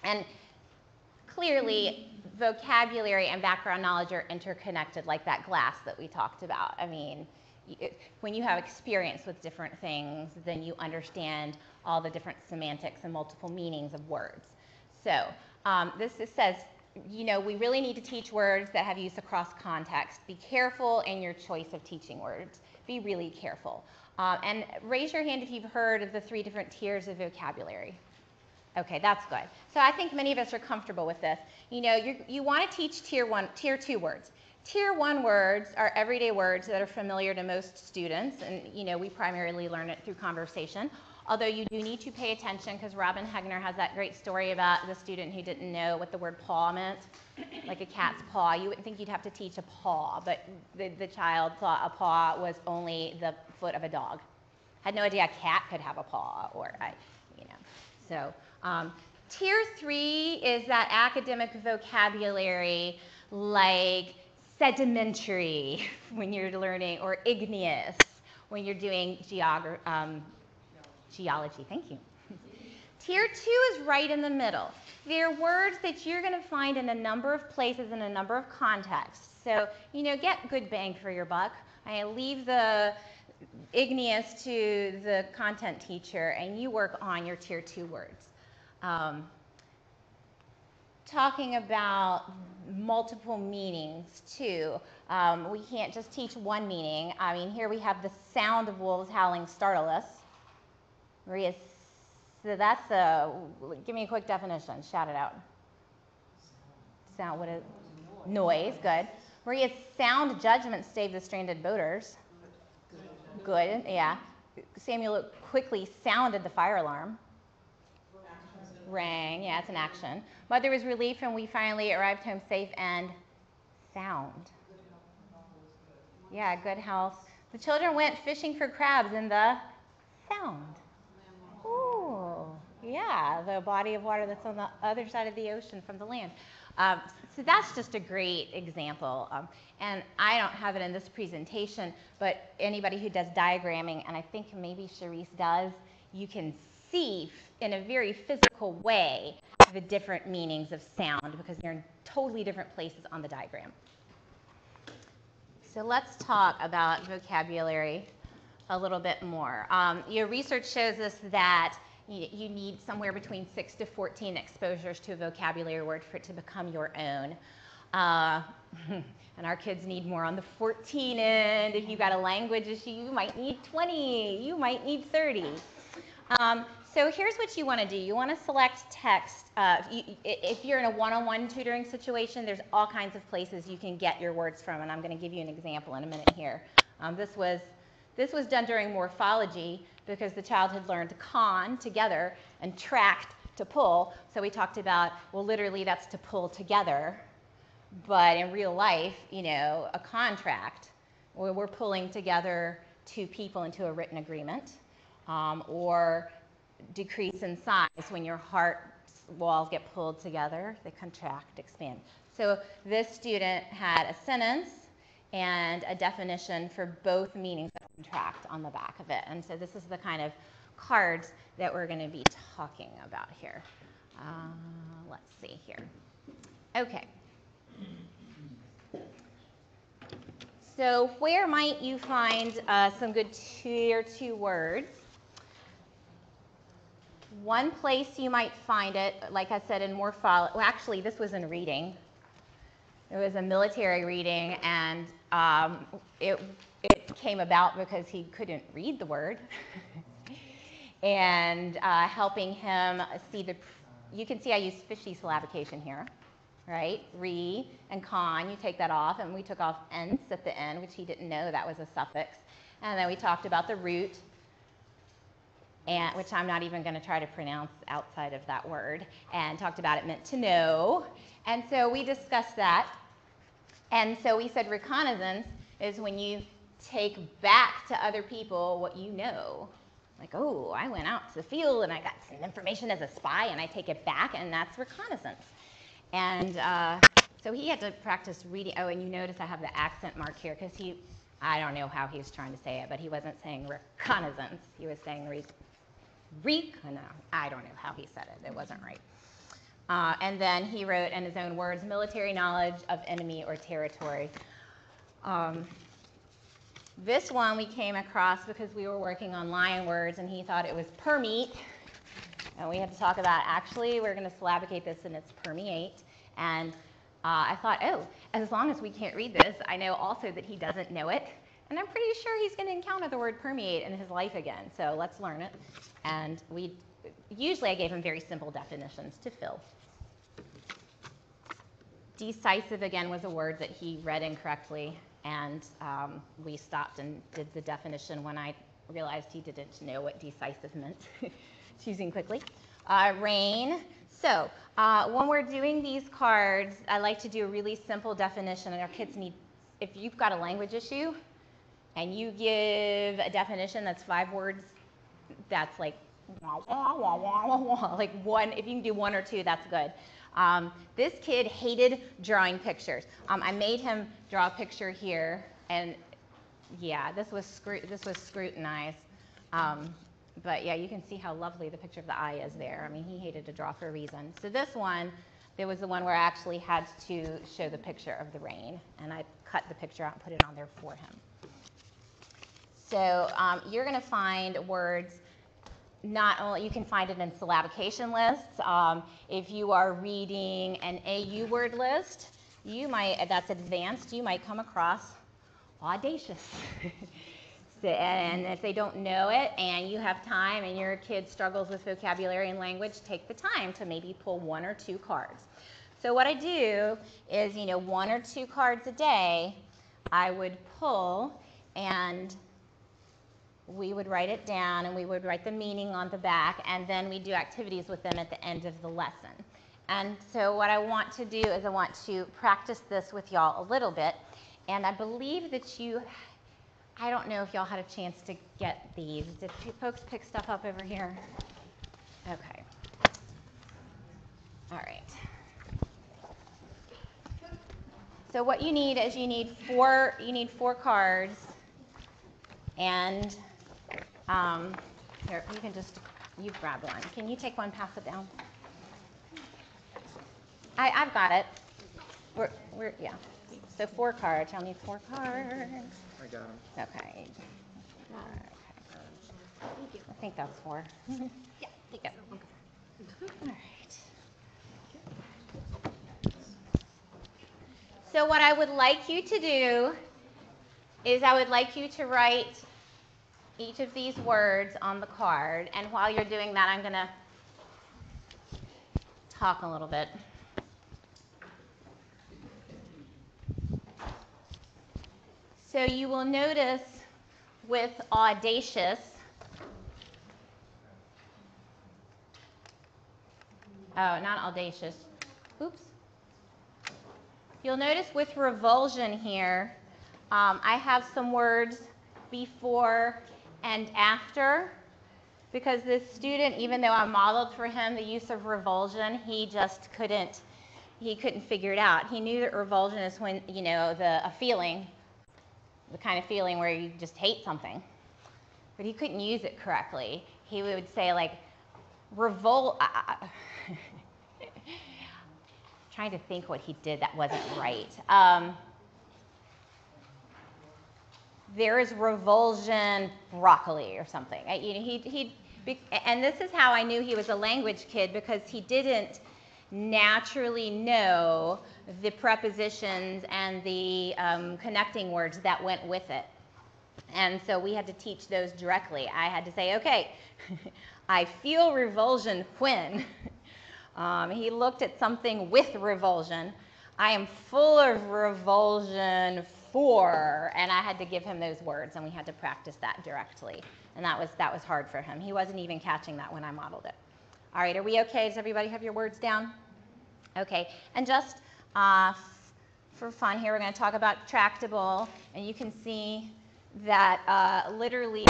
And clearly, vocabulary and background knowledge are interconnected, like that glass that we talked about. I mean, when you have experience with different things, then you understand all the different semantics and multiple meanings of words. So this says, you know, we really need to teach words that have use across context. Be careful in your choice of teaching words. Be really careful. And raise your hand if you've heard of the 3 different tiers of vocabulary. Okay, that's good. So I think many of us are comfortable with this. You know, you want to teach tier 2 words. Tier 1 words are everyday words that are familiar to most students, and you know, we primarily learn it through conversation. Although you do need to pay attention, because Robin Hegner has that great story about the student who didn't know what the word paw meant, like a cat's paw. You wouldn't think you'd have to teach a paw, but the child thought a paw was only the foot of a dog. Had no idea a cat could have a paw, or you know. So tier 3 is that academic vocabulary like sedimentary when you're learning, or igneous when you're doing geology. Thank you. Tier 2 is right in the middle. They're words that you're going to find in a number of places in a number of contexts. So, you know, get good bang for your buck. I leave the igneous to the content teacher, and you work on your tier 2 words. Talking about multiple meanings too. We can't just teach one meaning. I mean, here we have the sound of wolves howling startle us. Maria, so that's give me a quick definition. Shout it out. Sound, what is noise? Good. Maria, sound judgment save the stranded boaters. Good, yeah. Samuel quickly sounded the fire alarm. Rang, yeah, it's an action. Mother was relieved when we finally arrived home safe and sound. Yeah, good health. The children went fishing for crabs in the sound. Ooh, yeah, the body of water that's on the other side of the ocean from the land. So that's just a great example. And I don't have it in this presentation, but anybody who does diagramming, and I think maybe Charisse does, you can see in a very physical way the different meanings of sound because they're in totally different places on the diagram. So let's talk about vocabulary a little bit more. Your research shows us that you need somewhere between 6 to 14 exposures to a vocabulary word for it to become your own. And our kids need more on the 14 end. If you've got a language issue, you might need 20, you might need 30. So here's what you want to do. You want to select text. If you're in a one-on-one tutoring situation, there's all kinds of places you can get your words from, and I'm going to give you an example in a minute here. This was done during morphology because the child had learned to con together and tract to pull. So we talked about, well, literally that's to pull together. But in real life, you know, a contract, where we're pulling together 2 people into a written agreement, or decrease in size when your heart walls get pulled together, they contract, expand. So this student had a sentence and a definition for both meanings of contract on the back of it. And so this is the kind of cards that we're going to be talking about here. Let's see here. Okay. So where might you find some good tier 2 words? One place you might find it, like I said, in morphology. Well, actually, this was in reading. It was a military reading, and it came about because he couldn't read the word. And helping him see you can see I use fishy syllabication here, right? Re and con, you take that off, and we took off ence at the end, which he didn't know that was a suffix. And then we talked about the root, and which I'm not even going to try to pronounce outside of that word, and talked about it meant to know. And so we discussed that. And so we said reconnaissance is when you take back to other people what you know. Like, oh, I went out to the field and I got some information as a spy, and I take it back, and that's reconnaissance. And so he had to practice reading. Oh, and you notice I have the accent mark here because I don't know how he was trying to say it, but he wasn't saying reconnaissance. He was saying I don't know how he said it. It wasn't right. And then he wrote in his own words, military knowledge of enemy or territory. This one we came across because we were working on lion words, and he thought it was permeate. And we had to talk about, actually, we're going to syllabicate this, and it's permeate. And I thought, oh, as long as we can't read this, I know also that he doesn't know it. And I'm pretty sure he's going to encounter the word permeate in his life again. So let's learn it. And usually I gave him very simple definitions to fill. Decisive, again, was a word that he read incorrectly. And we stopped and did the definition when I realized he didn't know what decisive meant. Choosing quickly. Rain. So when we're doing these cards, I like to do a really simple definition. And our kids need, if you've got a language issue and you give a definition that's 5 words, that's like, like one, if you can do 1 or 2, that's good. This kid hated drawing pictures. I made him draw a picture here, and yeah, this was scrutinized. But yeah, you can see how lovely the picture of the eye is there. I mean, he hated to draw for a reason. So this one, there was the one where I actually had to show the picture of the rain, and I cut the picture out and put it on there for him. So you're going to find words. Not only, you can find it in syllabication lists. If you are reading an AU word list, you might, that's advanced, you might come across audacious. And if they don't know it and you have time and your kid struggles with vocabulary and language, take the time to maybe pull 1 or 2 cards. So what I do is, 1 or 2 cards a day, I would pull, and we would write it down, and we would write the meaning on the back, and then we do activities with them at the end of the lesson. And so what I want to do is I want to practice this with y'all a little bit, and I believe that I don't know if y'all had a chance to get these. Did folks pick stuff up over here? Okay. All right. So what you need is you need 4 cards, and here, you've grabbed one. Can you take one, pass it down? I've got it. Yeah. So 4 cards. I'll need 4 cards. I got them. Okay. I think that's 4. Yeah, take it. All right. So what I would like you to do is I would like you to write each of these words on the card. And while you're doing that, I'm going to talk a little bit. So you will notice with audacious, not audacious, oops. You'll notice with revulsion here, I have some words before and after, because this student, even though I modeled for him the use of revulsion, he just couldn't figure it out. He knew that revulsion is when, a feeling, the kind of feeling where you just hate something, but he couldn't use it correctly. He would say like, trying to think what he did that wasn't right. There is revulsion broccoli or something. And this is how I knew he was a language kid, because he didn't naturally know the prepositions and the connecting words that went with it. And so we had to teach those directly. I had to say, okay, I feel revulsion when. He looked at something with revulsion. I am full of revulsion for, and I had to give him those words, and we had to practice that directly. And that was hard for him. He wasn't even catching that when I modeled it. All right, are we okay? Does everybody have your words down? Okay, and just for fun here, we're going to talk about tractable, and you can see that literally,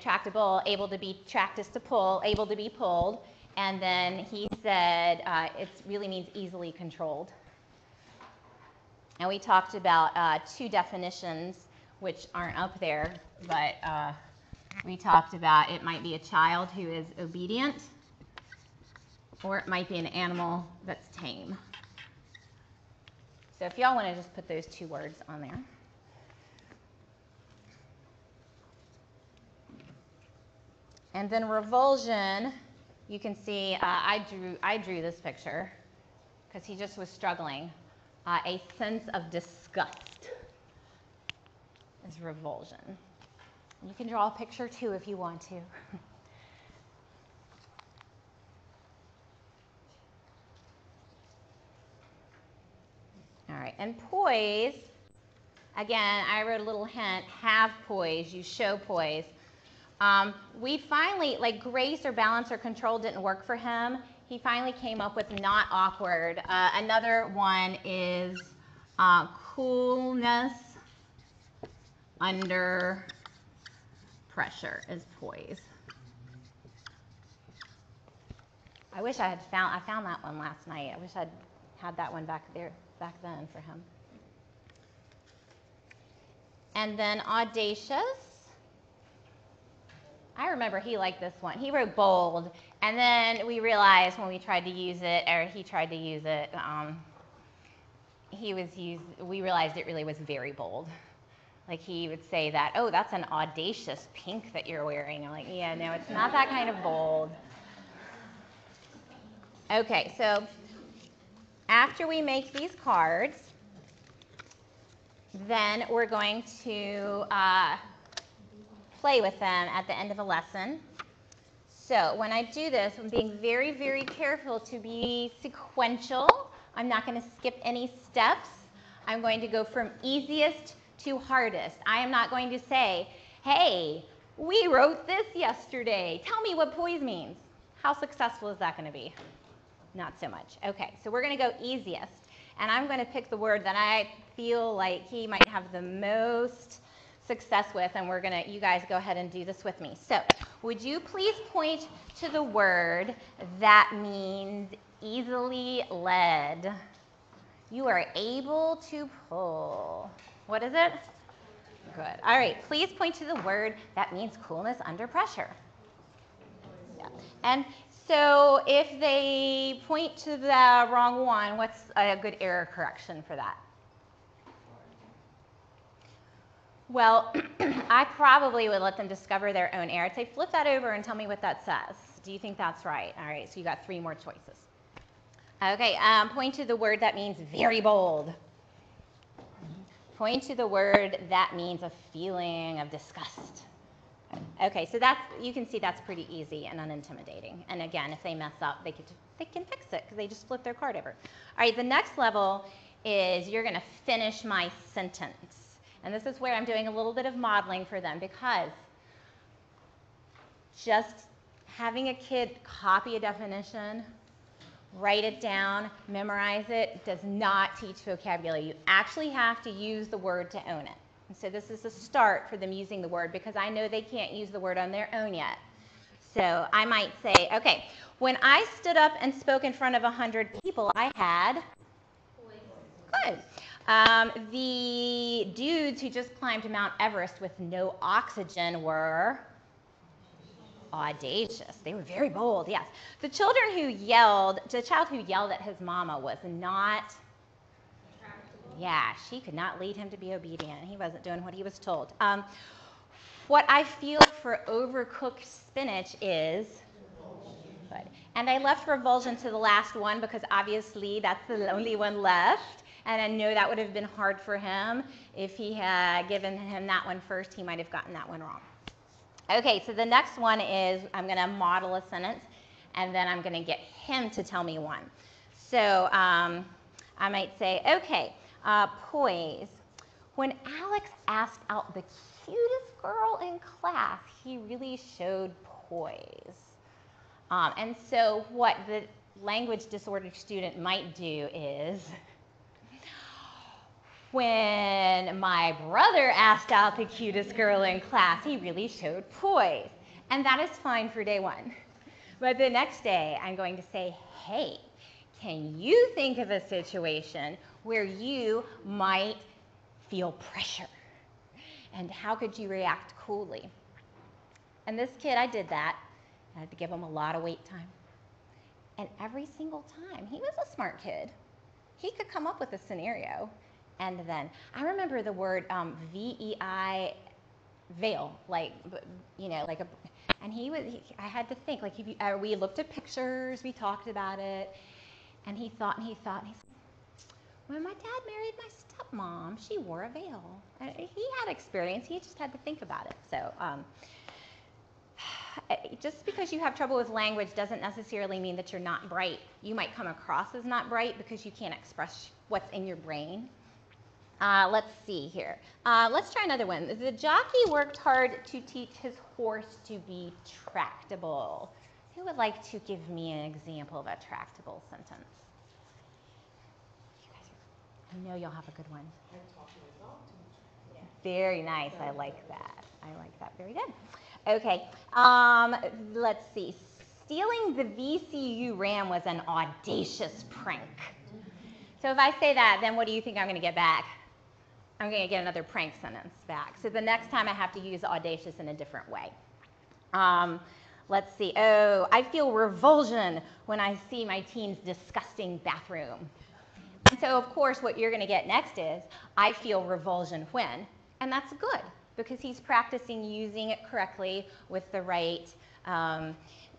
tractable, able to be tracked is to pull, able to be pulled, and then he said it really means easily controlled. And we talked about 2 definitions, which aren't up there, but we talked about it might be a child who is obedient, or it might be an animal that's tame. So if y'all want to just put those two words on there. And then revulsion, you can see I drew this picture because he just was struggling. A sense of disgust is revulsion. You can draw a picture too if you want to. All right, and poise, again, I wrote a little hint, have poise, you show poise. We finally, like grace or balance or control didn't work for him. He finally came up with not awkward. Another one is coolness under pressure is poise. I wish I found that one last night. I wish I'd had that one back then for him. And then audacious. I remember he liked this one. He wrote bold, and then we realized when we tried to use it, or he tried to use it, we realized it really was very bold. Like he would say that, oh, that's an audacious pink that you're wearing. I'm like, yeah, no, it's not that kind of bold. Okay, so after we make these cards, then we're going to play with them at the end of a lesson. So when I do this, I'm being very, very careful to be sequential. I'm not going to skip any steps. I'm going to go from easiest to hardest. I am not going to say, hey, we wrote this yesterday. Tell me what poise means. How successful is that going to be? Not so much. Okay, so we're going to go easiest. And I'm going to pick the word that I feel like he might have the most success with, and you guys go ahead and do this with me. So would you please point to the word that means easily led? You are able to pull. What is it? Good. All right, please point to the word that means coolness under pressure. Yeah. And so if they point to the wrong one, what's a good error correction for that? Well, I probably would let them discover their own error. I'd say flip that over and tell me what that says. Do you think that's right? All right, so you got 3 more choices. Okay, point to the word that means very bold. Point to the word that means a feeling of disgust. Okay, so you can see that's pretty easy and unintimidating. And again, if they mess up, they can fix it because they just flip their card over. All right, the next level is you're going to finish my sentence. And this is where I'm doing a little bit of modeling for them, because just having a kid copy a definition, write it down, memorize it, does not teach vocabulary. You actually have to use the word to own it. And so this is a start for them using the word, because I know they can't use the word on their own yet. So I might say, okay, when I stood up and spoke in front of 100 people, I had good. The dudes who just climbed Mount Everest with no oxygen were audacious. They were very bold, yes. The child who yelled at his mama was not, yeah, she could not lead him to be obedient. He wasn't doing what he was told. What I feel for overcooked spinach is good. And I left revulsion to the last one because obviously that's the only one left. And I know that would have been hard for him. If he had given him that one first, he might have gotten that one wrong. Okay, so the next one is I'm going to model a sentence, and then I'm going to get him to tell me one. So I might say, okay, poise. When Alex asked out the cutest girl in class, he really showed poise. And so what the language disordered student might do is, when my brother asked out the cutest girl in class, he really showed poise. And that is fine for day 1. But the next day, I'm going to say, hey, can you think of a situation where you might feel pressure? And how could you react coolly? And this kid, I did that. I had to give him a lot of wait time. And every single time, he was a smart kid. He could come up with a scenario. And then I remember the word VEI, veil, like, like a, and I had to think, like, we looked at pictures, we talked about it, and he thought, and he said, when my dad married my stepmom, she wore a veil. And he had experience, he just had to think about it. So just because you have trouble with language doesn't necessarily mean that you're not bright. You might come across as not bright because you can't express what's in your brain. Let's see here. Let's try another one. The jockey worked hard to teach his horse to be tractable. Who would like to give me an example of a tractable sentence? You guys I know you'll have a good one. Very nice. I like that. Very good. Okay. Let's see. Stealing the VCU RAM was an audacious prank. So if I say that, then what do you think I'm going to get back? I'm going to get another prank sentence back. So the next time I have to use audacious in a different way. Let's see. Oh, I feel revulsion when I see my teen's disgusting bathroom. And so, of course, what you're going to get next is, I feel revulsion when. And that's good, because he's practicing using it correctly with the right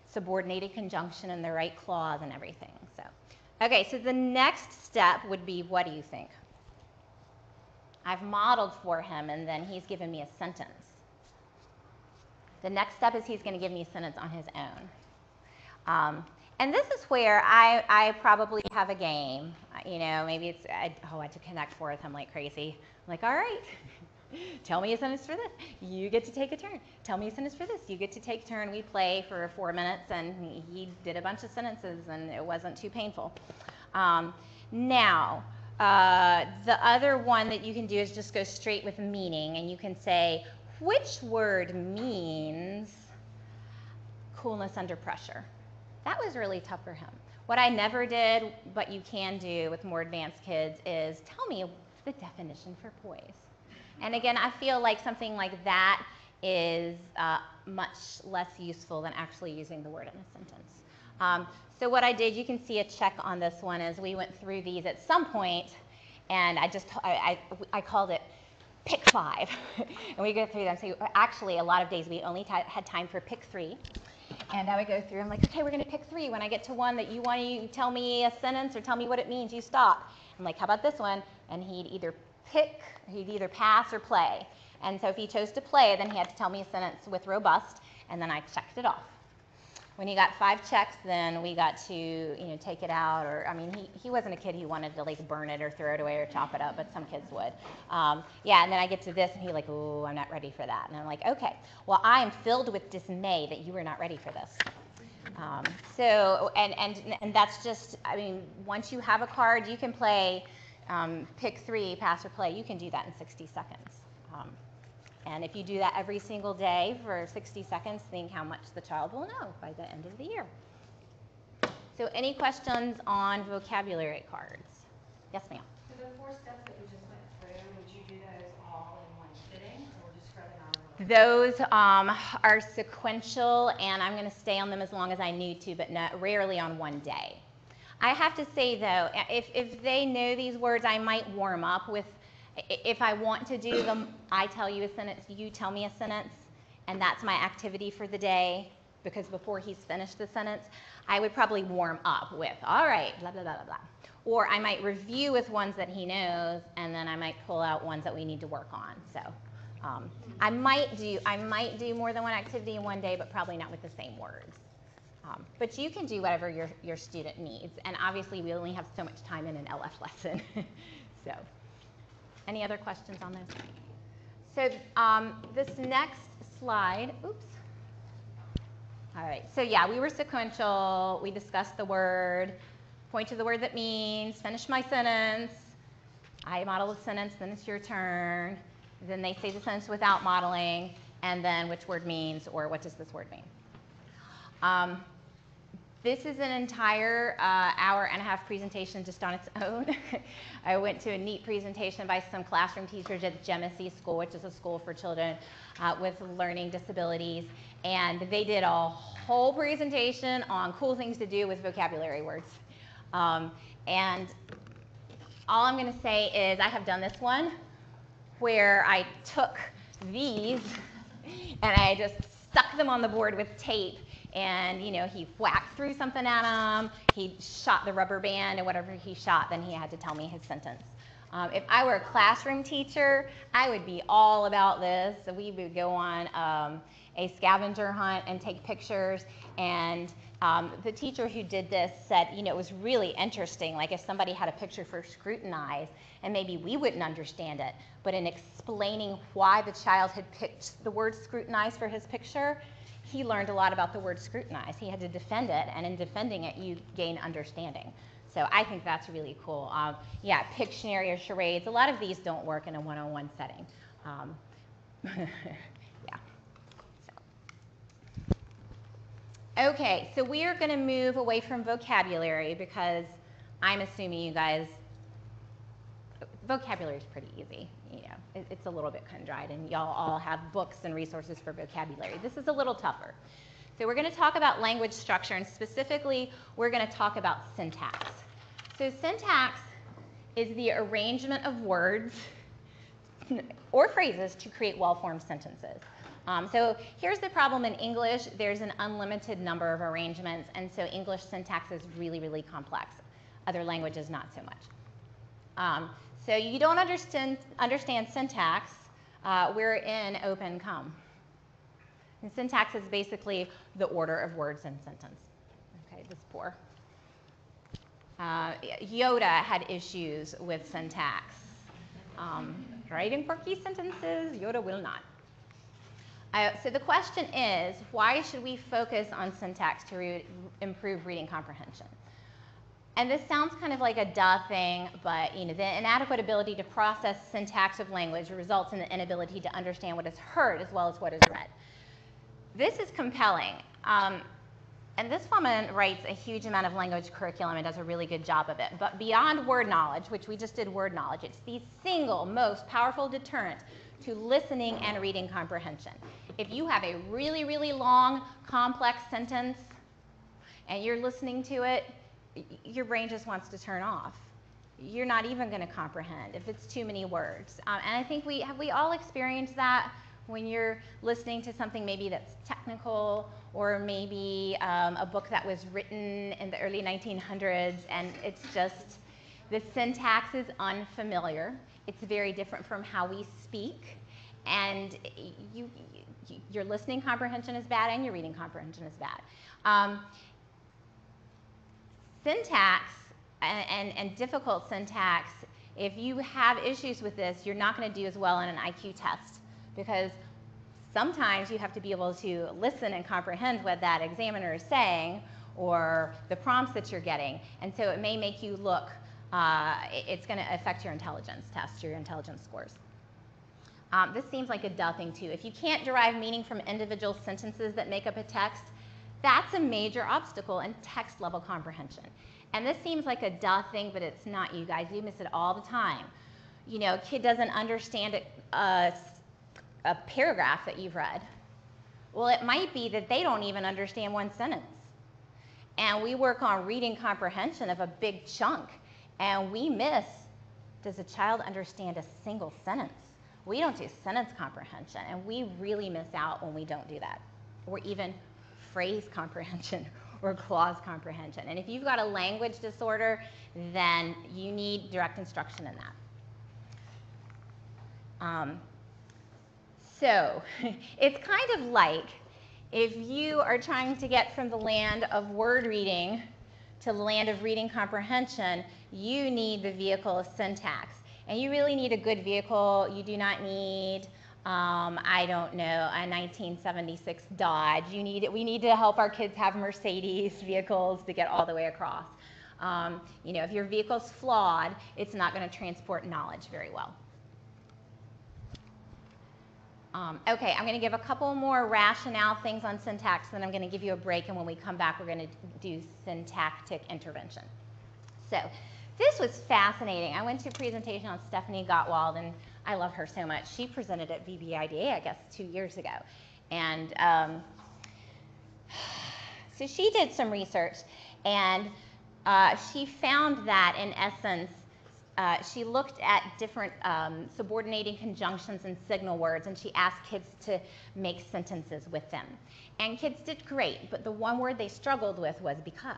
subordinated conjunction and the right clause and everything. So, okay, so the next step would be, what do you think? I've modeled for him, and then he's given me a sentence. The next step is he's going to give me a sentence on his own. And this is where I probably have a game. Maybe it's, I had to connect four with him like crazy. I'm like, all right, tell me a sentence for this. You get to take a turn. Tell me a sentence for this. You get to take a turn. We play for 4 minutes, and he did a bunch of sentences, and it wasn't too painful. Now, the other one that you can do is just go straight with meaning, and you can say, which word means coolness under pressure? That was really tough for him. What I never did, but you can do with more advanced kids, is tell me the definition for poise. And again, I feel like something like that is much less useful than actually using the word in a sentence. So what I did, you can see a check on this one, as we went through these at some point, and I called it pick 5. And we go through them. So actually, a lot of days we only had time for pick 3. And I would go through, I'm like, okay, we're going to pick 3. When I get to one that you want to tell me a sentence or tell me what it means, you stop. I'm like, how about this one? And he'd either pass or play. And so if he chose to play, then he had to tell me a sentence with robust, and then I checked it off. When he got 5 checks, then we got to, take it out, or, he wasn't a kid who wanted to like burn it or throw it away or chop it up, but some kids would. And then I get to this, and he's like, oh, I'm not ready for that. And I'm like, okay, well, I am filled with dismay that you were not ready for this. And that's just, once you have a card, you can play pick 3, pass or play. You can do that in 60 seconds. And if you do that every single day for 60 seconds, think how much the child will know by the end of the year. So any questions on vocabulary cards? Yes, ma'am. So the 4 steps that we just went through, would you do those all in one sitting, or just spread them out? Those are sequential, and I'm going to stay on them as long as I need to, but rarely on one day. I have to say, though, if they know these words, I might warm up with, if I want to do them, I tell you a sentence, you tell me a sentence, and that's my activity for the day, because before he's finished the sentence, I would probably warm up with, all right, blah, blah, blah, blah, blah. Or I might review with ones that he knows, and then I might pull out ones that we need to work on. So I might do more than one activity in one day, but probably not with the same words. But you can do whatever your student needs. And obviously, we only have so much time in an LF lesson. So any other questions on this? So this next slide, oops. All right, so yeah, we were sequential. We discussed the word, point to the word that means, finish my sentence. I model the sentence, then it's your turn. Then they say the sentence without modeling, and then which word means, or what does this word mean. This is an entire hour-and-a-half presentation just on its own. I went to a neat presentation by some classroom teachers at Genesee School, which is a school for children with learning disabilities, and they did a whole presentation on cool things to do with vocabulary words. And all I'm going to say is I have done this one where I took these and I just stuck them on the board with tape, and you know, he whacked through something at him, he shot the rubber band, and whatever he shot, then he had to tell me his sentence. If I were a classroom teacher, I would be all about this. So we would go on a scavenger hunt and take pictures, and the teacher who did this said, you know, it was really interesting, like if somebody had a picture for scrutinize, and maybe we wouldn't understand it, but in explaining why the child had picked the word scrutinize for his picture, he learned a lot about the word scrutinize. He had to defend it, and in defending it, you gain understanding. So I think that's really cool. Yeah, Pictionary or charades, a lot of these don't work in a one-on-one setting. Yeah. Okay, so we are going to move away from vocabulary because I'm assuming you guys, vocabulary is pretty easy. You know, it's a little bit cut and dried, and y'all all have books and resources for vocabulary. This is a little tougher. So we're going to talk about language structure, and specifically, we're going to talk about syntax. So syntax is the arrangement of words or phrases to create well-formed sentences. So here's the problem in English. There's an unlimited number of arrangements, and so English syntax is really, really complex. Other languages, not so much. So you don't understand syntax, we're in open com. And syntax is basically the order of words in sentence. Okay, this poor. Yoda had issues with syntax. Writing quirky sentences, Yoda will not. So the question is, why should we focus on syntax to improve reading comprehension? And this sounds kind of like a duh thing, but you know, the inadequate ability to process syntax of language results in the inability to understand what is heard as well as what is read. This is compelling. And this woman writes a huge amount of language curriculum and does a really good job of it. But beyond word knowledge, which we just did word knowledge, it's the single most powerful deterrent to listening and reading comprehension. If you have a really, really long, complex sentence and you're listening to it, your brain just wants to turn off. You're not even going to comprehend if it's too many words. And I think we all experienced that when you're listening to something maybe that's technical, or maybe a book that was written in the early 1900s, and it's just, the syntax is unfamiliar. It's very different from how we speak, and your listening comprehension is bad and your reading comprehension is bad. Syntax and difficult syntax, if you have issues with this, you're not going to do as well in an IQ test, because sometimes you have to be able to listen and comprehend what that examiner is saying or the prompts that you're getting, and so it may make you look, it's going to affect your intelligence test, your intelligence scores. This seems like a duh thing too. If you can't derive meaning from individual sentences that make up a text, that's a major obstacle in text level comprehension. And this seems like a duh thing, but it's not, you guys. You miss it all the time. You know, a kid doesn't understand a paragraph that you've read. Well, it might be that they don't even understand one sentence. And we work on reading comprehension of a big chunk, and we miss, does a child understand a single sentence? We don't do sentence comprehension, and we really miss out when we don't do that. Or even phrase comprehension or clause comprehension. And if you've got a language disorder, then you need direct instruction in that. So it's kind of like if you are trying to get from the land of word reading to the land of reading comprehension, you need the vehicle of syntax. And you really need a good vehicle. You do not need, I don't know, a 1976 Dodge. We need to help our kids have Mercedes vehicles to get all the way across. You know, if your vehicle's flawed, it's not going to transport knowledge very well. Okay, I'm going to give a couple more rationale things on syntax, then I'm going to give you a break, and when we come back, we're going to do syntactic intervention. So this was fascinating. I went to a presentation on Stephanie Gottwald, and I love her so much. She presented at VBIDA, I guess, 2 years ago. And so she did some research, and she found that, in essence, she looked at different subordinating conjunctions and signal words, and she asked kids to make sentences with them. And kids did great, but the one word they struggled with was because.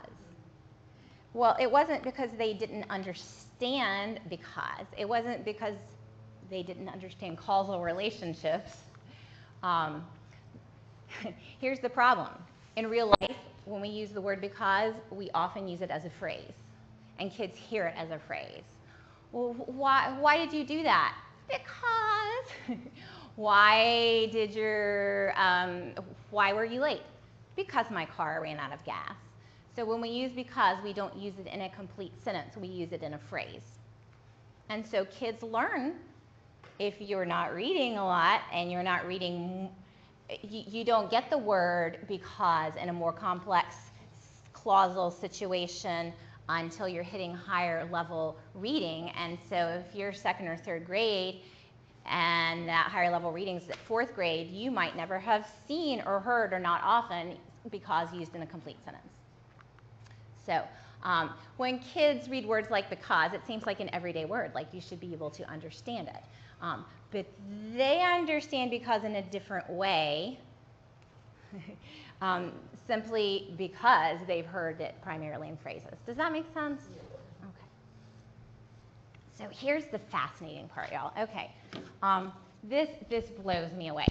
Well, it wasn't because they didn't understand because. It wasn't because they didn't understand causal relationships. Here's the problem. In real life, when we use the word because, we often use it as a phrase, and kids hear it as a phrase. Well, why did you do that? Because. Why were you late? Because my car ran out of gas. So when we use because, we don't use it in a complete sentence, we use it in a phrase. And so kids learn, if you're not reading a lot and you're not reading, you don't get the word because in a more complex clausal situation until you're hitting higher level reading. And so if you're second or third grade and that higher level reading is at fourth grade, you might never have seen or heard, or not often, because used in a complete sentence. So when kids read words like because, it seems like an everyday word, like you should be able to understand it. But they understand because in a different way, simply because they've heard it primarily in phrases. Does that make sense? Okay. So here's the fascinating part, y'all. Okay, this blows me away.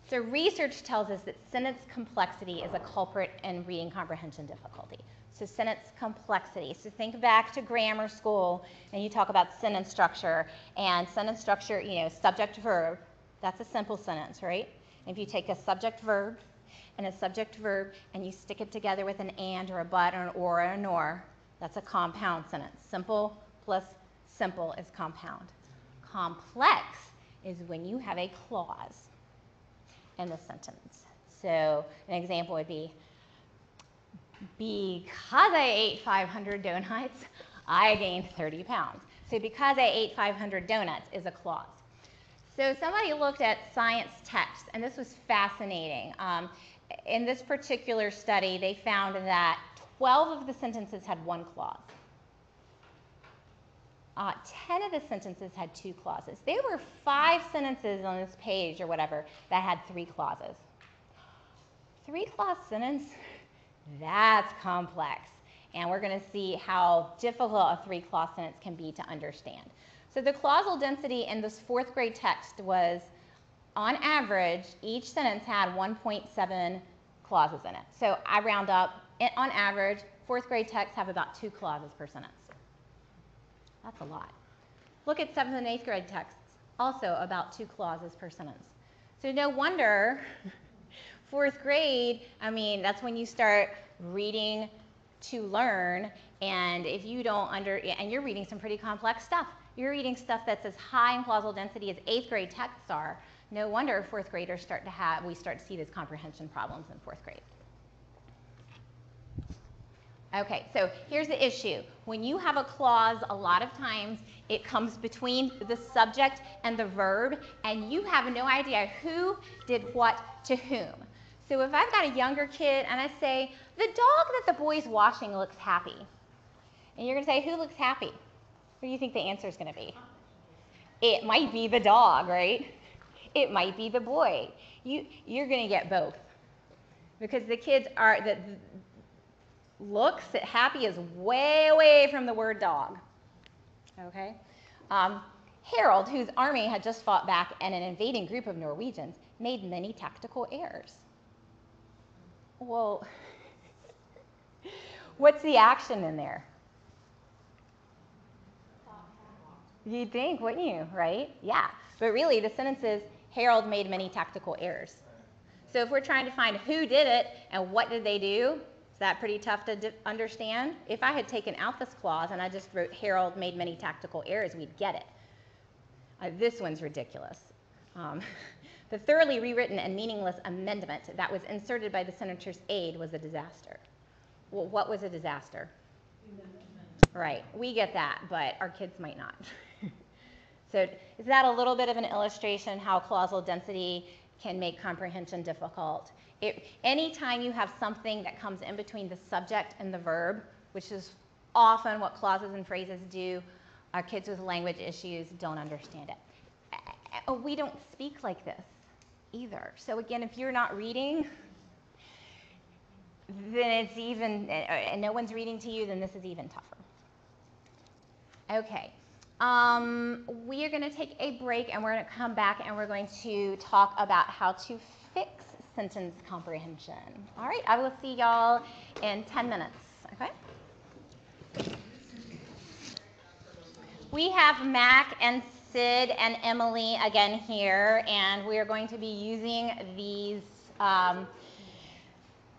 So research tells us that sentence complexity is a culprit in reading comprehension difficulty. So sentence complexity. So think back to grammar school, and you talk about sentence structure. And sentence structure, subject verb, that's a simple sentence, right? If you take a subject verb and a subject verb and you stick it together with an and or a but or an or a nor, that's a compound sentence. Simple plus simple is compound. Complex is when you have a clause in the sentence. So an example would be, because I ate 500 donuts, I gained 30 pounds. So because I ate 500 donuts is a clause. So somebody looked at science text, and this was fascinating. In this particular study, they found that 12 of the sentences had one clause. 10 of the sentences had 2 clauses. There were 5 sentences on this page or whatever that had 3 clauses. 3-clause sentence, that's complex. And we're going to see how difficult a 3-clause sentence can be to understand. So the clausal density in this 4th grade text was, on average, each sentence had 1.7 clauses in it. So I round up, on average, 4th grade texts have about 2 clauses per sentence. That's a lot. Look at 7th and 8th grade texts, also about 2 clauses per sentence. So no wonder 4th grade, that's when you start reading to learn, and if you don't and you're reading some pretty complex stuff. You're reading stuff that's as high in clausal density as 8th grade texts are. No wonder 4th graders we start to see these comprehension problems in 4th grade. Okay, so here's the issue. When you have a clause, a lot of times it comes between the subject and the verb, and you have no idea who did what to whom. So if I've got a younger kid and I say, the dog that the boy's washing looks happy, and you're going to say, who looks happy? What do you think the answer is going to be? It might be the dog, right? It might be the boy. You're going to get both, because the kids are, looks at happy is way away from the word dog. Okay? Harold, whose army had just fought back and an invading group of Norwegians, made many tactical errors. Well, what's the action in there? You'd think, wouldn't you, right? Yeah. But really, the sentence is, Harold made many tactical errors. So if we're trying to find who did it and what did they do, is that pretty tough to understand? If I had taken out this clause and I just wrote Harold made many tactical errors, we'd get it. This one's ridiculous. The thoroughly rewritten and meaningless amendment that was inserted by the senator's aide was a disaster. Well, what was a disaster? Right, we get that, but our kids might not. So is that a little bit of an illustration how clausal density can make comprehension difficult? Anytime you have something that comes in between the subject and the verb, which is often what clauses and phrases do, our kids with language issues don't understand it. We don't speak like this either. So again, if you're not reading, then it's even, and no one's reading to you, then this is even tougher. Okay, we are going to take a break and we're going to come back and we're going to talk about how to fix sentence comprehension. All right, I will see y'all in 10 minutes, okay? We have Mac and Sid and Emily again here, and we are going to be using these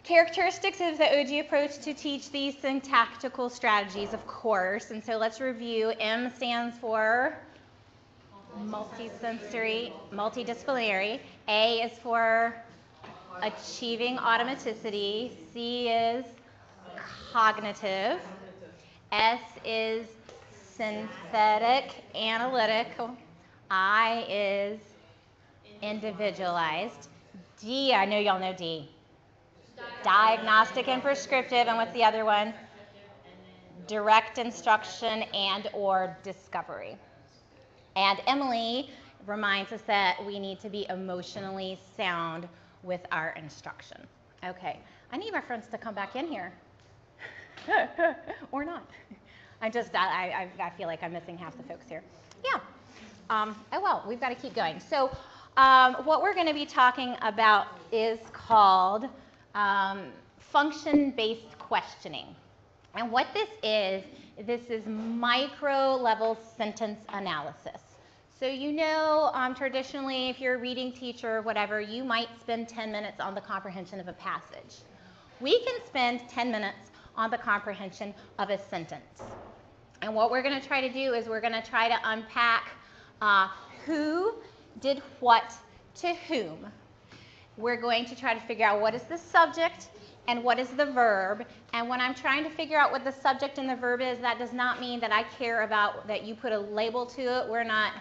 characteristics of the OG approach to teach these syntactical strategies, of course. And so let's review. M stands for multisensory, multidisciplinary. A is for achieving automaticity. C is cognitive. S is synthetic, analytical. I is individualized. D, I know y'all know D. Diagnostic and prescriptive, and what's the other one? Direct instruction and or discovery. And Emily reminds us that we need to be emotionally sound with our instruction. Okay, I need my friends to come back in here. Or not. I feel like I'm missing half the folks here. Yeah. Oh well, we've got to keep going. So what we're going to be talking about is called function-based questioning. And what this is micro-level sentence analysis. So you know, traditionally, if you're a reading teacher or whatever, you might spend 10 minutes on the comprehension of a passage. We can spend 10 minutes on the comprehension of a sentence. And what we're going to try to do is we're going to try to unpack who did what to whom. We're going to try to figure out what is the subject and what is the verb. And when I'm trying to figure out what the subject and the verb is, that does not mean that I care about that you put a label to it. We're not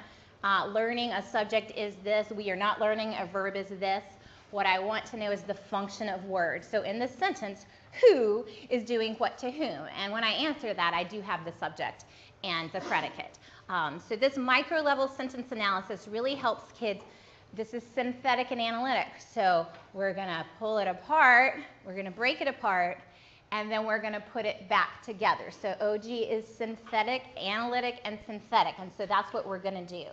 learning a subject is this. We are not learning a verb is this. What I want to know is the function of words. So in this sentence, who is doing what to whom? And when I answer that, I do have the subject and the predicate. So this micro-level sentence analysis really helps kids. This is synthetic and analytic. So we're going to pull it apart, we're going to break it apart, and then we're going to put it back together. So OG is synthetic, analytic, and synthetic. And so that's what we're going to do.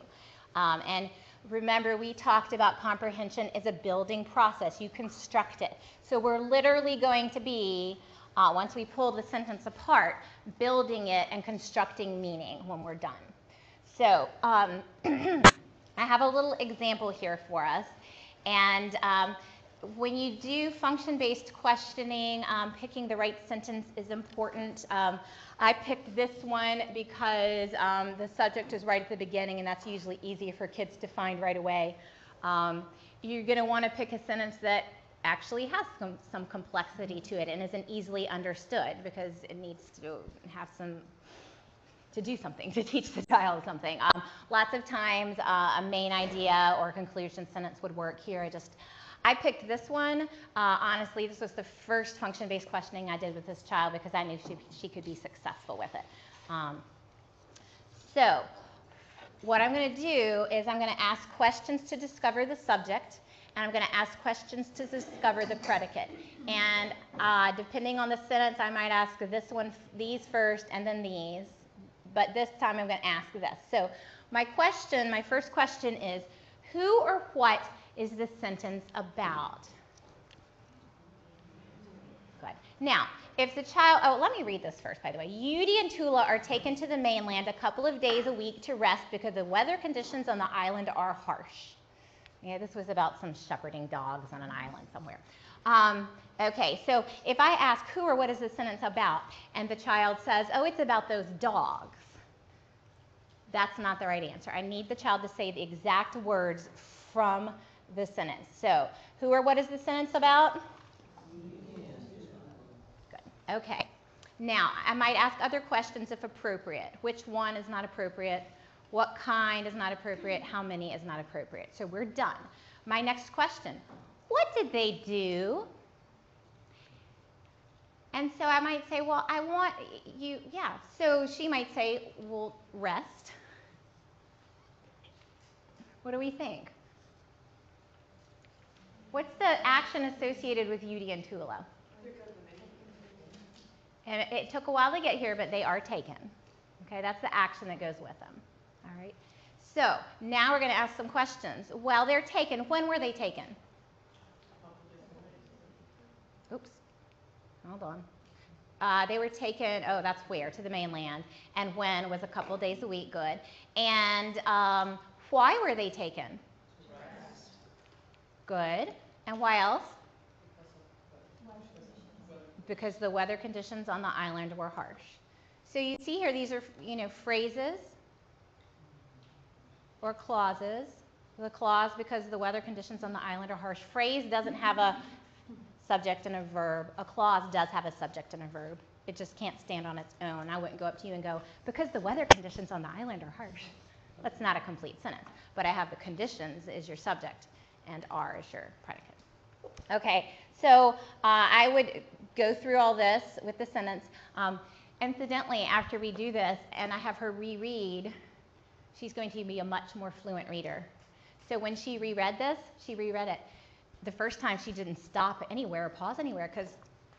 And remember, we talked about comprehension is a building process. You construct it. So we're literally going to be, once we pull the sentence apart, building it and constructing meaning when we're done. So I have a little example here for us. And when you do function-based questioning, picking the right sentence is important. I picked this one because the subject is right at the beginning, and that's usually easy for kids to find right away. You're going to want to pick a sentence that actually has some complexity to it and isn't easily understood, because it needs to have some, to do something, to teach the child something. Lots of times a main idea or conclusion sentence would work here. I picked this one. Honestly, this was the first function-based questioning I did with this child because I knew she could be successful with it. So what I'm going to do is I'm going to ask questions to discover the subject, and I'm going to ask questions to discover the predicate. And depending on the sentence, I might ask these first, and then these. But this time I'm going to ask this. So my first question is, who or what is this sentence about? Good. Now, if the child, let me read this first, by the way. Yudi and Tula are taken to the mainland a couple of days a week to rest because the weather conditions on the island are harsh. Yeah, this was about some shepherding dogs on an island somewhere. Okay, so if I ask who or what is this sentence about, and the child says, oh, it's about those dogs, that's not the right answer. I need the child to say the exact words from the sentence. So what is the sentence about? Good. Okay. Now, I might ask other questions if appropriate. Which one is not appropriate? What kind is not appropriate? How many is not appropriate? So we're done. My next question, what did they do? And so I might say, well, I want you, yeah. So she might say, well, rest. What do we think? What's the action associated with Yudi and Tula? And it took a while to get here, but they are taken. Okay, that's the action that goes with them. All right. So now we're going to ask some questions. Well, they're taken. When were they taken? Oops. Hold on. They were taken, oh, that's where? To the mainland. And when was a couple days a week. Good. And why were they taken? Good. And why else? Because the weather conditions on the island were harsh. So you see here, these are, phrases or clauses. The clause, because the weather conditions on the island are harsh. Phrase doesn't have a subject and a verb. A clause does have a subject and a verb. It just can't stand on its own. I wouldn't go up to you and go, because the weather conditions on the island are harsh. That's not a complete sentence. But I have the conditions is your subject and are is your predicate. Okay, so I would go through all this with the sentence. Incidentally, after we do this and I have her reread, she's going to be a much more fluent reader. So when she reread this, she reread it. The first time she didn't stop anywhere or pause anywhere because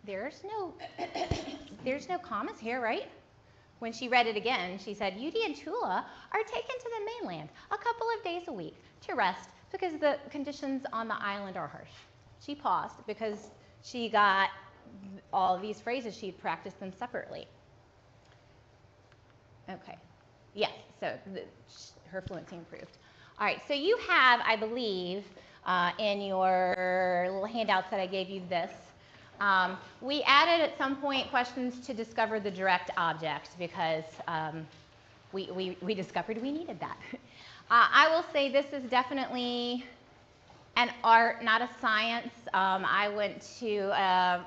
there's no commas here, right? When she read it again, she said, Yudi and Tula are taken to the mainland a couple of days a week to rest because the conditions on the island are harsh. She paused because she got all of these phrases. She'd practiced them separately. Okay. Yes, so her fluency improved. All right, so you have, I believe, in your little handouts that I gave you this. We added at some point questions to discover the direct object because we discovered we needed that. I will say this is definitely an art, not a science. I went to,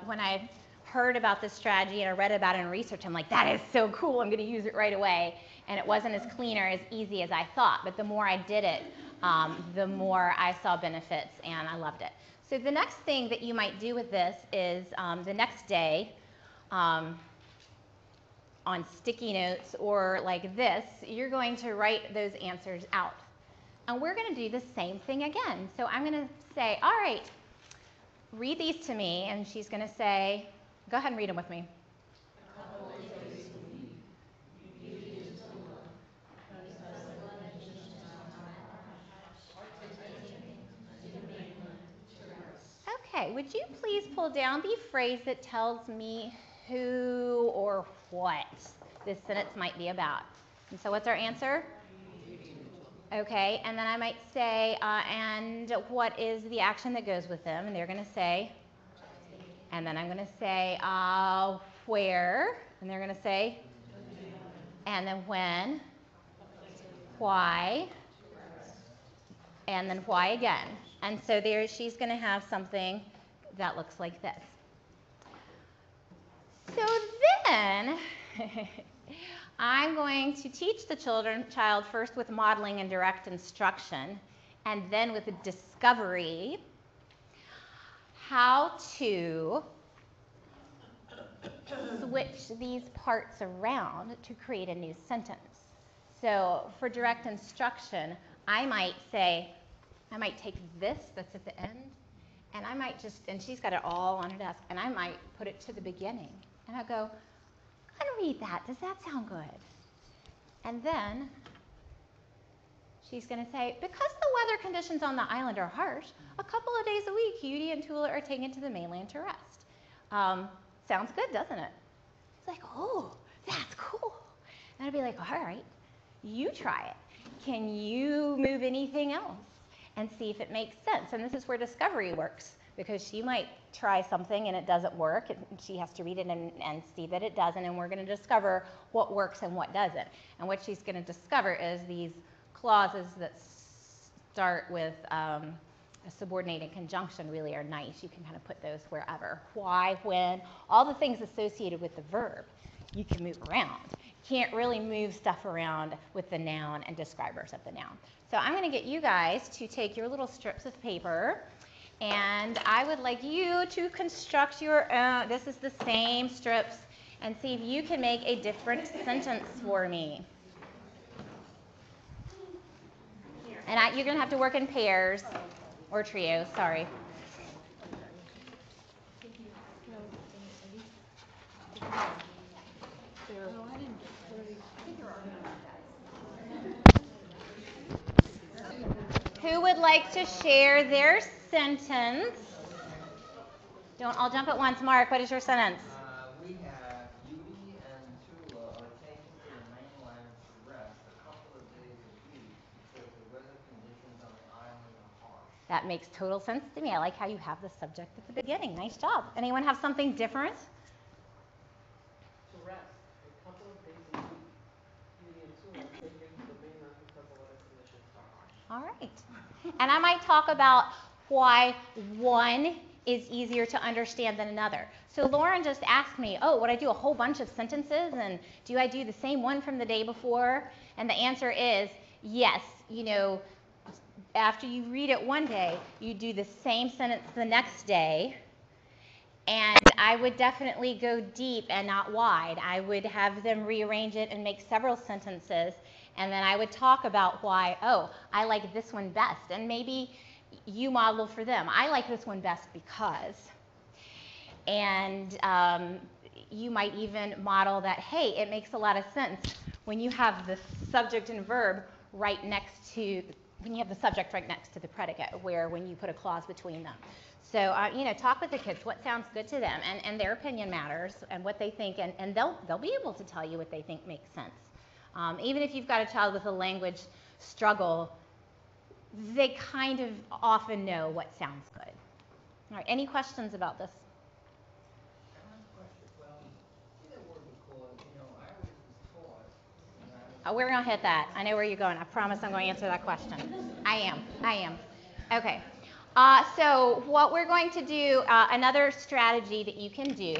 when I heard about this strategy and I read about it in research, I'm like, that is so cool, I'm going to use it right away. And it wasn't as clean or as easy as I thought, but the more I did it, the more I saw benefits and I loved it. So the next thing that you might do with this is the next day on sticky notes or like this, you're going to write those answers out. And we're going to do the same thing again. So I'm going to say, all right, read these to me. And she's going to say, go ahead and read them with me. Okay, would you please pull down the phrase that tells me who or what this sentence might be about? And so what's our answer? Okay, and then I might say, and what is the action that goes with them? And they're going to say, and then I'm going to say, where? And they're going to say, and then when, why, and then why again. And so there she's going to have something that looks like this. So then I'm going to teach the child first with modeling and direct instruction, and then with a discovery, how to switch these parts around to create a new sentence. So for direct instruction, I might take this that's at the end, and I might and she's got it all on her desk, and I might put it to the beginning. And I'll go, go ahead and read that. Does that sound good? And then she's going to say, because the weather conditions on the island are harsh, a couple of days a week, Yudi and Tula are taken to the mainland to rest. Sounds good, doesn't it? It's like, oh, that's cool. And I'd be like, all right, you try it. Can you move anything else and see if it makes sense? And this is where discovery works, because she might try something and it doesn't work, and she has to read it and see that it doesn't, and we're going to discover what works and what doesn't. And what she's going to discover is these clauses that start with A subordinated conjunction really are nice. You can kind of put those wherever. Why, when, all the things associated with the verb, you can move around. You can't really move stuff around with the noun and describers of the noun. So I'm going to get you guys to take your little strips of paper, and I would like you to construct your own, this is the same strips, and see if you can make a different sentence for me. And you're going to have to work in pairs or trios, sorry. Who would like to share their sentence? Don't all jump at once. Mark, what is your sentence? We have Yui and Tula are taken to the mainland to rest a couple of days a week because the weather conditions on the island are harsh. That makes total sense to me. I like how you have the subject at the beginning. Nice job. Anyone have something different? To rest a couple of days a week. Yui and Tula are taken to the mainland because the weather conditions are harsh. All right. And I might talk about why one is easier to understand than another. So Lauren just asked me, oh, would I do a whole bunch of sentences, and do I do the same one from the day before? And the answer is yes. You know, after you read it one day, you do the same sentence the next day, and I would definitely go deep and not wide. I would have them rearrange it and make several sentences, and then I would talk about why, oh, I like this one best, and maybe you model for them. I like this one best because. And you might even model that, hey, it makes a lot of sense when you have the subject and verb right next to, when you have the subject right next to the predicate, where when you put a clause between them. So, you know, talk with the kids, what sounds good to them, and their opinion matters, and what they think, and they'll be able to tell you what they think makes sense. Even if you've got a child with a language struggle, they kind of often know what sounds good. All right, any questions about this? I have a question. Well, see that word because, I always was taught when I was. Oh, we're going to hit that. I know where you're going. I promise I'm going to answer that question. I am. Okay. So what we're going to do, another strategy that you can do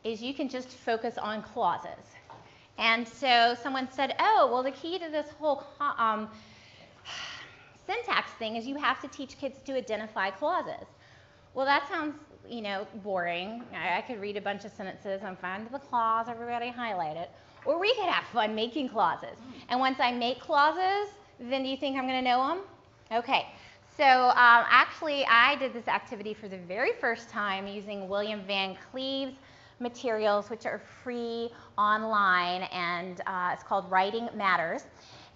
is you can just focus on clauses. And so someone said, oh, well, the key to this whole syntax thing is you have to teach kids to identify clauses. Well, that sounds, boring. I could read a bunch of sentences, I'm fine with the clause, everybody highlight it. Or we could have fun making clauses. And once I make clauses, then do you think I'm going to know them? Okay. So actually, I did this activity for the very first time using William Van Cleve's materials, which are free online, and it's called Writing Matters.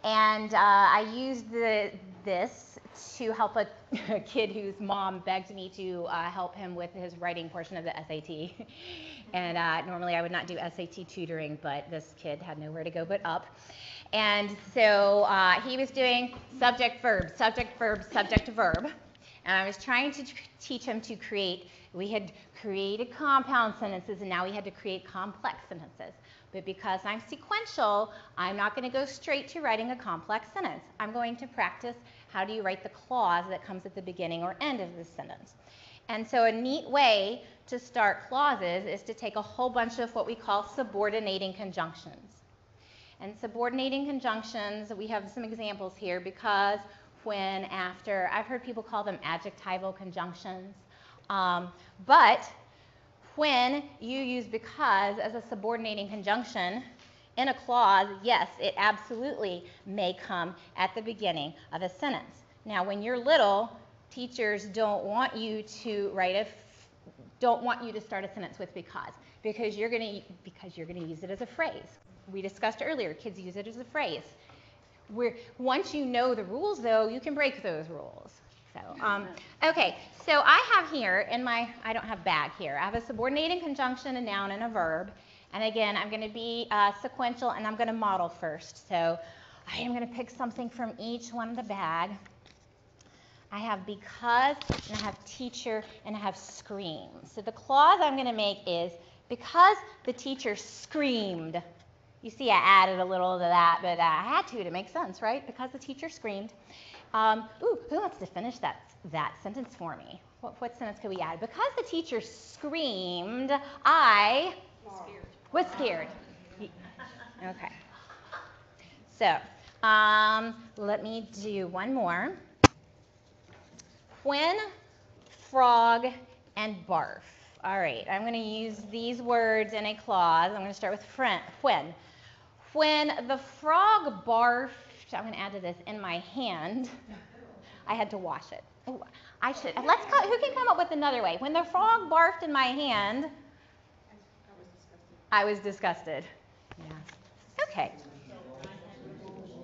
And I used this to help a kid whose mom begged me to help him with his writing portion of the SAT. And normally I would not do SAT tutoring, but this kid had nowhere to go but up. And so he was doing subject, verb, subject, verb, subject, verb. And I was trying to teach him to create, we had created compound sentences, and now we had to create complex sentences. But because I'm sequential, I'm not going to go straight to writing a complex sentence. I'm going to practice how do you write the clause that comes at the beginning or end of the sentence. And so a neat way to start clauses is to take a whole bunch of what we call subordinating conjunctions. And subordinating conjunctions, we have some examples here: because, when, after. I've heard people call them adjectival conjunctions. But when you use because as a subordinating conjunction in a clause, yes, it absolutely may come at the beginning of a sentence. Now, when you're little, teachers don't want you to start a sentence with because you're going to use it as a phrase. We discussed earlier, kids use it as a phrase. Once you know the rules, though, you can break those rules. So, okay, so I have here I don't have bag here. I have a subordinating conjunction, a noun, and a verb. And again, I'm going to be sequential, and I'm going to model first. So I am going to pick something from each one of the bag. I have because, and I have teacher, and I have scream. So the clause I'm going to make is because the teacher screamed. You see I added a little to that, but I had to make sense, right? Because the teacher screamed. Who wants to finish that sentence for me? What sentence could we add? Because the teacher screamed, I was scared. Okay. So, let me do one more. When, frog, and barf. All right, I'm going to use these words in a clause. I'm going to start with when. When the frog barfed, I'm going to add to this, in my hand, I had to wash it. Ooh, I should. Who can come up with another way? When the frog barfed in my hand, I was disgusted. Yeah. Okay.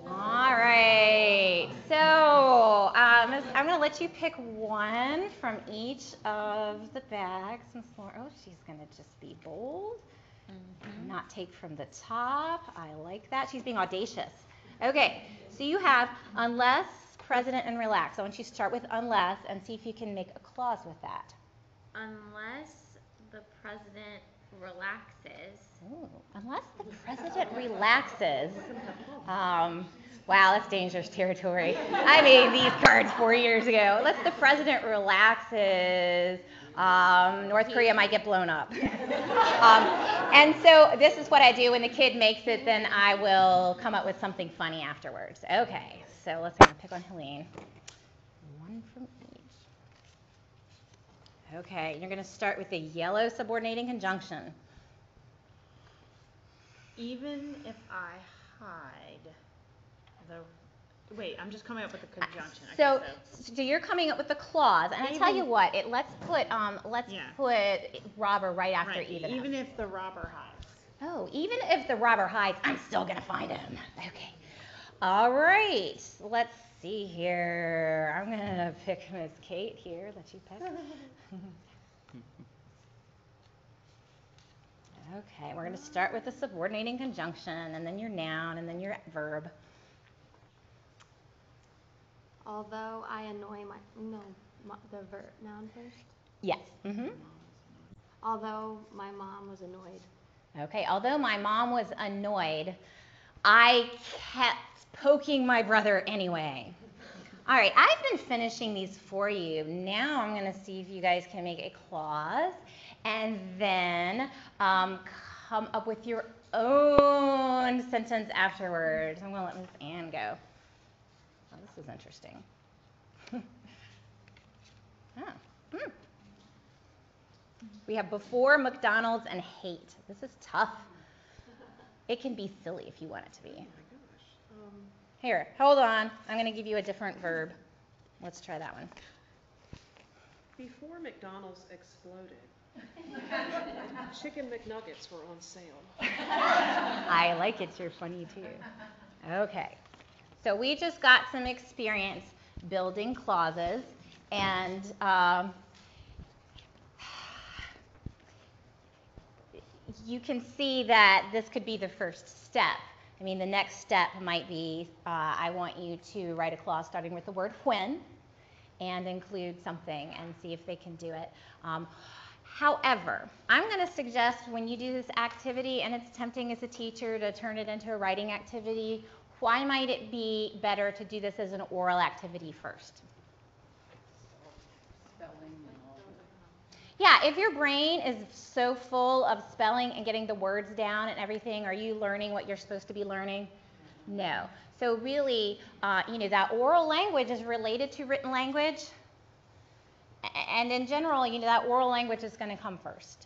All right. So I'm going to let you pick one from each of the bags. Oh, she's going to just be bold. Not take from the top. I like that. She's being audacious. Okay. So you have unless, president, and relax. I want you to start with unless and see if you can make a clause with that. Unless the president relaxes. Ooh, unless the president relaxes. Wow, that's dangerous territory. I made these cards 4 years ago. Unless the president relaxes, North Korea might get blown up. And so this is what I do when the kid makes it, then I will come up with something funny afterwards. Okay, so let's pick on Helene. One from each. Okay, you're going to start with the yellow subordinating conjunction. Even if I hide the, wait, I'm just coming up with a conjunction. So you're coming up with a clause, and I tell you what, let's put robber right after even. Even if the robber hides. Oh, even if the robber hides, I'm still gonna find him. Okay. All right. Let's see here. I'm gonna pick Miss Kate here. Let you pick. Okay, we're going to start with the subordinating conjunction, and then your noun, and then your verb. Although I annoy the verb noun first. Yes. Mm-hmm. Although my mom was annoyed. Okay, although my mom was annoyed, I kept poking my brother anyway. All right, I've been finishing these for you. Now I'm going to see if you guys can make a clause and then come up with your own sentence afterwards. I'm going to let Miss Ann go. Oh, this is interesting. We have before, McDonald's, and hate. This is tough. It can be silly if you want it to be. Here, hold on. I'm going to give you a different verb. Let's try that one. Before McDonald's exploded, chicken McNuggets were on sale. I like it. You're funny, too. Okay. So we just got some experience building clauses, and you can see that this could be the first step. I mean, the next step might be, I want you to write a clause starting with the word when and include something and see if they can do it. However, I'm going to suggest when you do this activity and it's tempting as a teacher to turn it into a writing activity, why might it be better to do this as an oral activity first? Yeah, if your brain is so full of spelling and getting the words down and everything, are you learning what you're supposed to be learning? No. So really, that oral language is related to written language. And in general, that oral language is going to come first.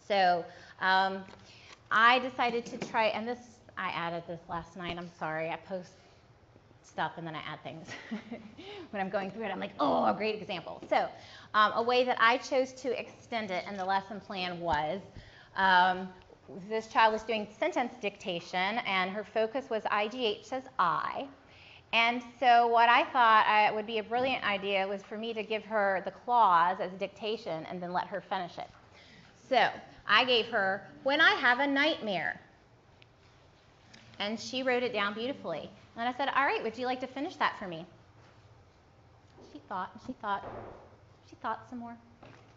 So I decided to try, and I added this last night. I'm sorry. I post stuff and then I add things. When I'm going through it, I'm like, oh, a great example. So a way that I chose to extend it in the lesson plan was this child was doing sentence dictation, and her focus was IGH says I. And so what I thought would be a brilliant idea was for me to give her the clause as dictation and then let her finish it. So I gave her, when I have a nightmare. And she wrote it down beautifully. And I said, all right, would you like to finish that for me? She thought some more.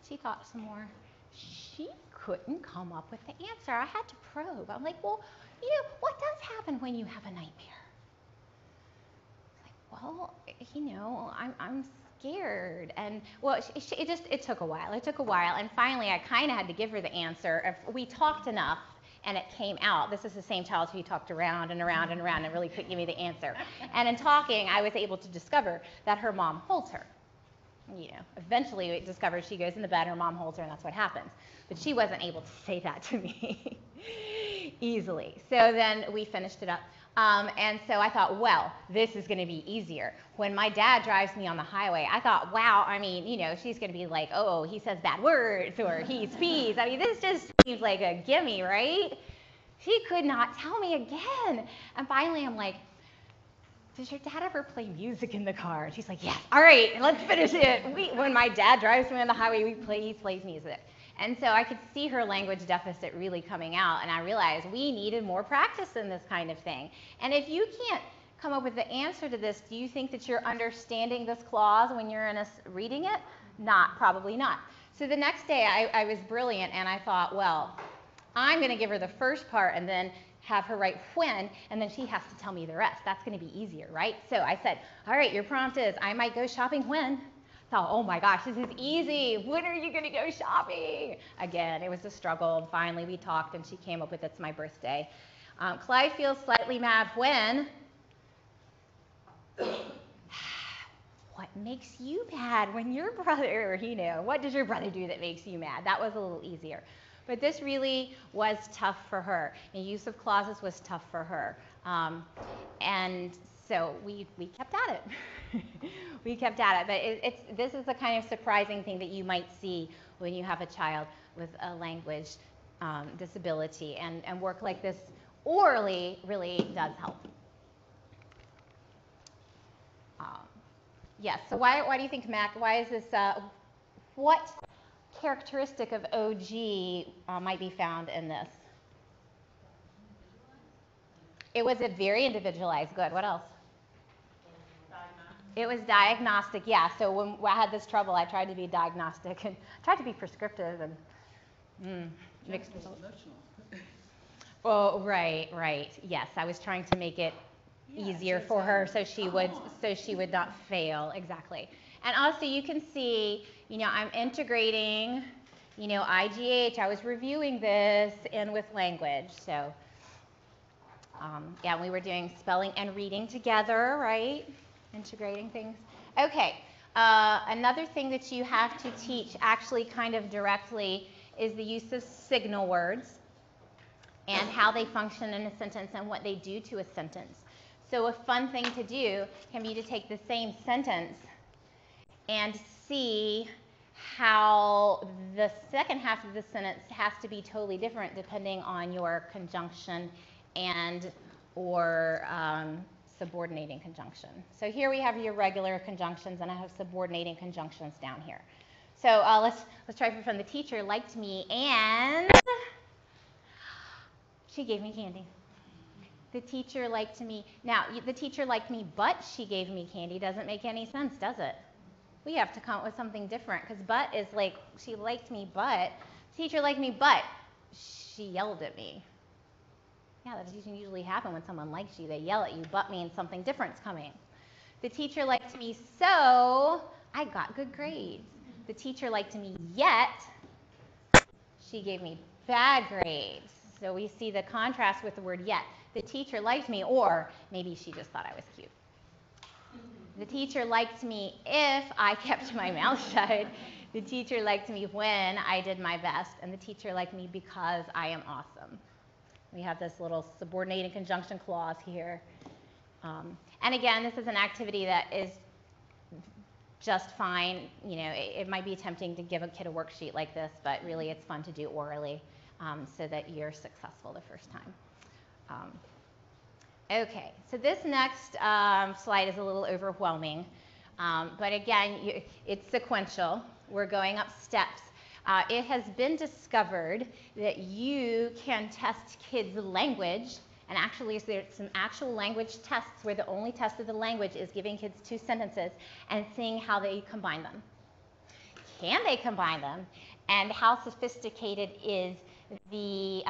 She thought some more. She couldn't come up with the answer. I had to probe. I'm like, well, what does happen when you have a nightmare? well, I'm scared. And well, it took a while. It took a while. And finally, I kind of had to give her the answer. If we talked enough and it came out, this is the same child who talked around and around and around and really couldn't give me the answer. And in talking, I was able to discover that her mom holds her. Eventually we discovered she goes in the bed, her mom holds her, and that's what happens. But she wasn't able to say that to me easily. So then we finished it up. And so I thought, well, this is going to be easier. When my dad drives me on the highway, I thought, wow, she's going to be like, oh, he says bad words or he speeds. This just seems like a gimme, right? She could not tell me again. And finally I'm like, does your dad ever play music in the car? And she's like, yes. All right, let's finish it. When my dad drives me on the highway, he plays music. And so I could see her language deficit really coming out, and I realized we needed more practice in this kind of thing. And if you can't come up with the answer to this, do you think that you're understanding this clause when you're reading it? Probably not. So the next day I was brilliant, and I thought, well, I'm going to give her the first part and then have her write when, and then she has to tell me the rest. That's going to be easier, right? So I said, all right, your prompt is, I might go shopping when. Thought, oh my gosh, this is easy. When are you going to go shopping? Again, it was a struggle, and finally we talked, and she came up with, it's my birthday. Clive feels slightly mad when. What makes you mad when your brother, what does your brother do that makes you mad? That was a little easier. But this really was tough for her. The use of clauses was tough for her. And so we kept at it. We kept at it. But this is the kind of surprising thing that you might see when you have a child with a language disability. And work like this orally really does help. Yes, so why do you think, Mac, why is this, what characteristic of OG might be found in this? It was a very individualized. Good. What else? It was diagnostic. Yeah. So when I had this trouble, I tried to be diagnostic and tried to be prescriptive and mixed results. Oh, right. Yes, I was trying to make it easier for her so she would not fail. Exactly. And also you can see, I'm integrating, IGH. I was reviewing this in with language. So, we were doing spelling and reading together, right? Integrating things. Okay. Another thing that you have to teach actually kind of directly is the use of signal words and how they function in a sentence and what they do to a sentence. So a fun thing to do can be to take the same sentence and see how the second half of the sentence has to be totally different depending on your conjunction and or subordinating conjunction. So here we have your regular conjunctions, and I have subordinating conjunctions down here. So let's try for fun. The teacher liked me and she gave me candy. The teacher liked me. Now, the teacher liked me, but she gave me candy doesn't make any sense, does it? We have to come up with something different, because but is like, she liked me, but. Teacher liked me, but she yelled at me. Yeah, that doesn't usually happen when someone likes you. They yell at you, but means something different's coming. The teacher liked me, so I got good grades. The teacher liked me, yet she gave me bad grades. So we see the contrast with the word yet. The teacher liked me, or maybe she just thought I was cute. The teacher liked me if I kept my mouth shut. The teacher liked me when I did my best. And the teacher liked me because I am awesome. We have this little subordinating conjunction clause here. And again, this is an activity that is just fine. It might be tempting to give a kid a worksheet like this, but really it's fun to do orally so that you're successful the first time. Okay, so this next slide is a little overwhelming, but again, it's sequential. We're going up steps. It has been discovered that you can test kids' language, and actually there's some actual language tests where the only test of the language is giving kids 2 sentences and seeing how they combine them. Can they combine them? And how sophisticated is the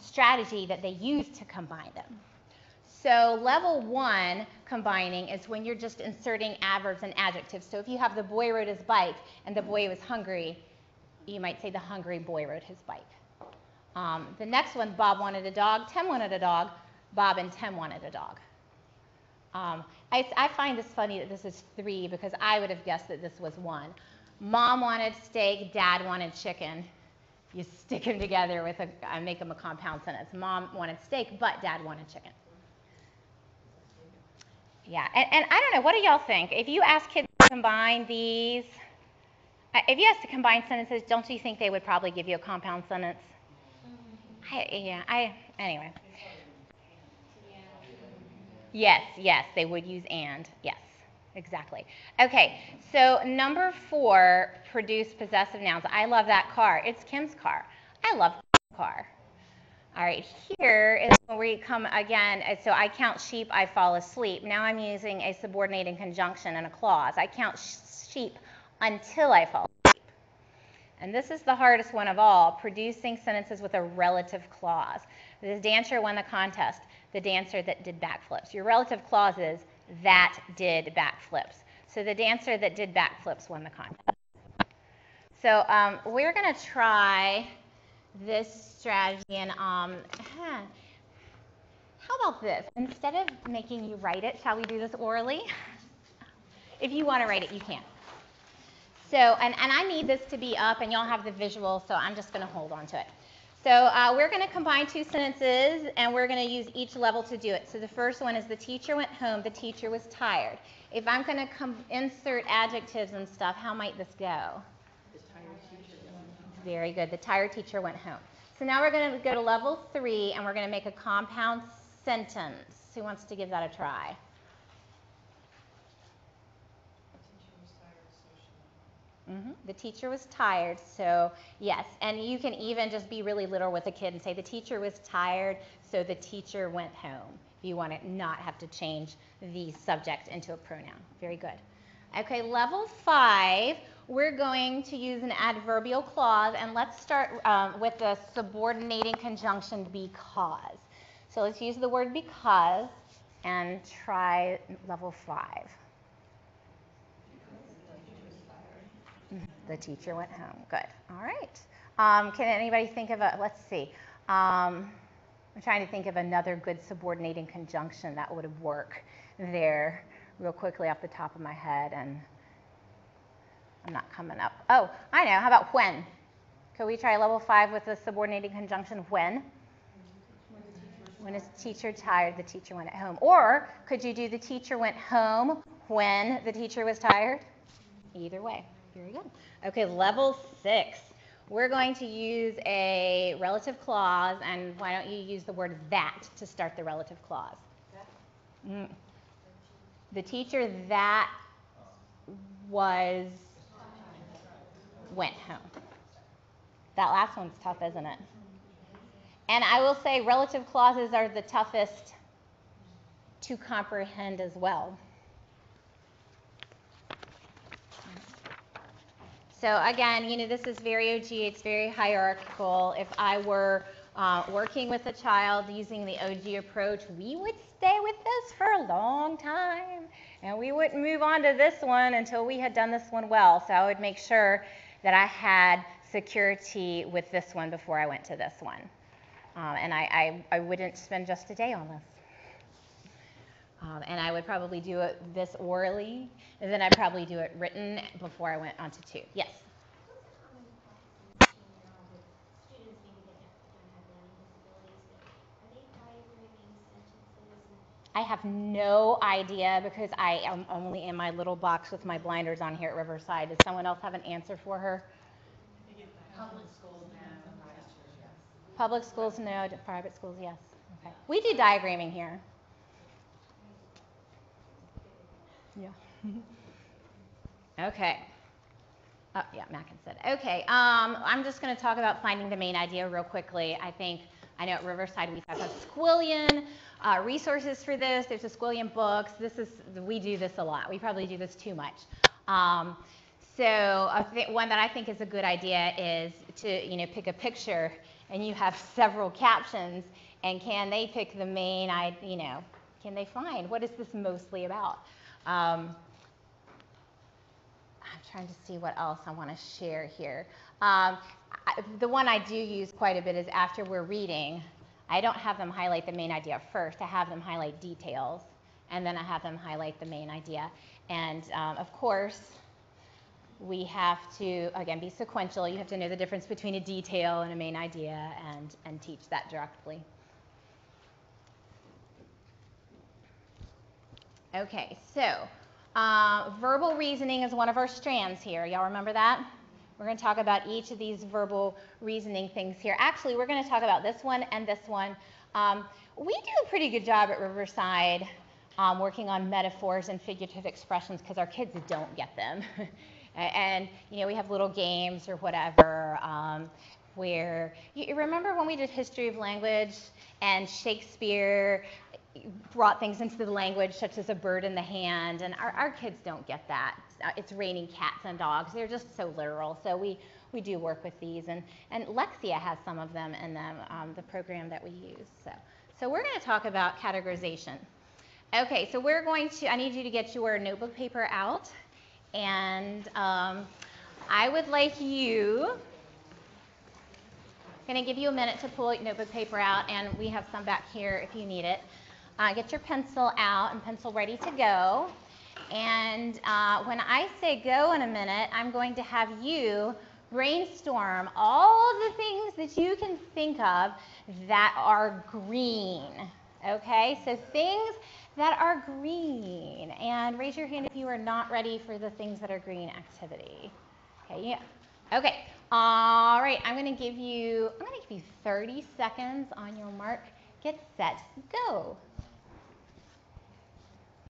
strategy that they use to combine them? So level 1 combining is when you're just inserting adverbs and adjectives. So if you have the boy rode his bike and the boy was hungry, you might say the hungry boy rode his bike. The next one, Bob wanted a dog, Tim wanted a dog, Bob and Tim wanted a dog. I find this funny that this is 3 because I would have guessed that this was 1. Mom wanted steak, Dad wanted chicken. You stick them together with make them a compound sentence. Mom wanted steak, but Dad wanted chicken. Yeah, and I don't know, what do y'all think? If you ask kids to combine these, if you ask to combine sentences, don't you think they would probably give you a compound sentence? Anyway. Yes, they would use and, yes, exactly. Okay, so number 4, produce possessive nouns. I love that car. It's Kim's car. I love Kim's car. All right, here is where we come again. So I count sheep, I fall asleep. Now I'm using a subordinating conjunction and a clause. I count sheep until I fall asleep. And this is the hardest one of all, producing sentences with a relative clause. The dancer won the contest, the dancer that did backflips. Your relative clause is that did backflips. So the dancer that did backflips won the contest. So we're going to try this strategy, and how about this? Instead of making you write it, shall we do this orally? If you want to write it, you can. So, and I need this to be up, and y'all have the visual, so I'm just going to hold on to it. So we're going to combine 2 sentences, and we're going to use each level to do it. So the first one is the teacher went home, the teacher was tired. If I'm going to insert adjectives and stuff, how might this go? The tired teacher went home. Very good. The tired teacher went home. So now we're going to go to level 3, and we're going to make a compound sentence. Who wants to give that a try? The teacher was tired, so yes. And you can even just be really literal with a kid and say the teacher was tired, so the teacher went home. You want to not have to change the subject into a pronoun. Very good. Okay, level 5, we're going to use an adverbial clause, and let's start with the subordinating conjunction because. So let's use the word because and try level 5. The teacher went home. Good. All right. Can anybody think of let's see. I'm trying to think of another good subordinating conjunction that would work there real quickly off the top of my head, and I'm not coming up. Oh, I know. How about when? Could we try level 5 with the subordinating conjunction when? When is the teacher tired, the teacher went at home. Or could you do the teacher went home when the teacher was tired? Either way. Very good. Okay, level 6. We're going to use a relative clause, and why don't you use the word that to start the relative clause? The teacher that went home. That last one's tough, isn't it? And I will say relative clauses are the toughest to comprehend as well. So again, this is very OG, it's very hierarchical. If I were working with a child using the OG approach, we would stay with this for a long time, and we wouldn't move on to this one until we had done this one well. So I would make sure that I had security with this one before I went to this one. And I wouldn't spend just a day on this. And I would probably do this orally, and then I'd probably do it written before I went on to 2. Yes? What's a common practice in teaching now with students maybe that don't have learning disabilities, but are they diagramming sentences? I have no idea because I am only in my little box with my blinders on here at Riverside. Does someone else have an answer for her? Public schools now, private schools, yes. Public schools, no. Private schools, yes. Okay. We do diagramming here. Yeah. Okay. Oh, yeah, Mackin said. Okay, I'm just going to talk about finding the main idea real quickly. I know at Riverside we have a squillion resources for this. There's a squillion books. We do this a lot. We probably do this too much. So one that I think is a good idea is to pick a picture and you have several captions, and can they pick the main can they find? What is this mostly about? I'm trying to see what else I want to share here. The one I do use quite a bit is after we're reading, I don't have them highlight the main idea first. I have them highlight details, and then I have them highlight the main idea. And of course, we have to, again, be sequential. You have to know the difference between a detail and a main idea and teach that directly. Okay, so verbal reasoning is one of our strands here. Y'all remember that? We're going to talk about each of these verbal reasoning things here. Actually, we're going to talk about this one and this one. We do a pretty good job at Riverside working on metaphors and figurative expressions because our kids don't get them. And, you know, we have little games or whatever where, you remember when we did history of language and Shakespeare brought things into the language such as a bird in the hand, and our kids don't get that. It's raining cats and dogs. They're just so literal. So we do work with these, and Lexia has some of them in the program that we use. So we're going to talk about categorization. Okay, so I need you to get your notebook paper out, and I would like you, I'm going to give you a minute to pull your notebook paper out, and we have some back here if you need it. Get your pencil out and pencil ready to go. And when I say go in a minute, I'm going to have you brainstorm all the things that you can think of that are green. Okay, so things that are green. And raise your hand if you are not ready for the things that are green activity. Okay, yeah. Okay, all right, I'm going to give you 30 seconds on your mark. Get set, go.